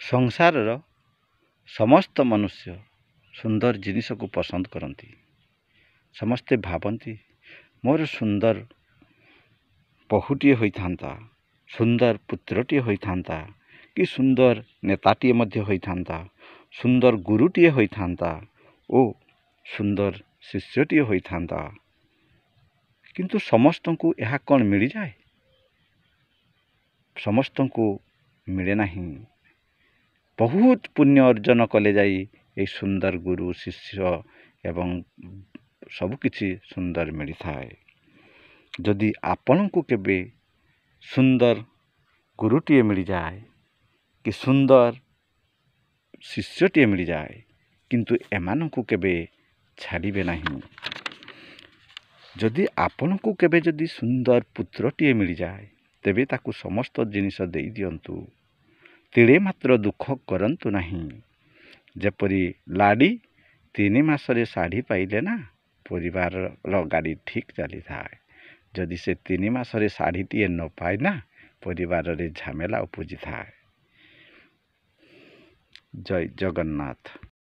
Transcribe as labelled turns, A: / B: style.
A: ସଂସାରର ସମସ୍ତ ମନୁଷ୍ୟ ସୁନ୍ଦର ଜିନିଷକୁ ପସନ୍ଦ କରନ୍ତି। ସମସ୍ତେ ଭାବନ୍ତି ମୋର ସୁନ୍ଦର ବୋହୂଟିଏ ହୋଇଥାନ୍ତା, ସୁନ୍ଦର ପୁତ୍ରଟିଏ ହୋଇଥାନ୍ତା, କି ସୁନ୍ଦର ନେତାଟିଏ ମଧ୍ୟ ହୋଇଥାନ୍ତା, ସୁନ୍ଦର ଗୁରୁଟିଏ ହୋଇଥାନ୍ତା ଓ ସୁନ୍ଦର ଶିଷ୍ୟଟିଏ ହୋଇଥାନ୍ତା। କିନ୍ତୁ ସମସ୍ତଙ୍କୁ ଏହା କ'ଣ ମିଳିଯାଏ? ସମସ୍ତଙ୍କୁ ମିଳେ ନାହିଁ। ବହୁତ ପୁଣ୍ୟ ଅର୍ଜନ କଲେ ଯାଇ ଏହି ସୁନ୍ଦର ଗୁରୁ ଶିଷ୍ୟ ଏବଂ ସବୁକିଛି ସୁନ୍ଦର ମିଳିଥାଏ। ଯଦି ଆପଣଙ୍କୁ କେବେ ସୁନ୍ଦର ଗୁରୁଟିଏ ମିଳିଯାଏ କି ସୁନ୍ଦର ଶିଷ୍ୟଟିଏ ମିଳିଯାଏ, କିନ୍ତୁ ଏମାନଙ୍କୁ କେବେ ଛାଡ଼ିବେ ନାହିଁ। ଯଦି ଆପଣଙ୍କୁ କେବେ ସୁନ୍ଦର ପୁତ୍ରଟିଏ ମିଳିଯାଏ, ତେବେ ତାକୁ ସମସ୍ତ ଜିନିଷ ଦେଇ ଦିଅନ୍ତୁ। ତିଳେ ମାତ୍ର ଦୁଃଖ କରନ୍ତୁ ନାହିଁ। ଯେପରି ଲାଡ଼ି 3 ମାସରେ ଶାଢ଼ୀ ପାଇଲେ ନା ପରିବାରର ଗାଡ଼ି ଠିକ୍ ଚାଲିଥାଏ। ଯଦି ସେ 3 ମାସରେ ଶାଢ଼ୀଟିଏ ନ ପାଏ ନା, ପରିବାରରେ ଝାମେଲା ଉପୁଜିଥାଏ। ଜୟ ଜଗନ୍ନାଥ।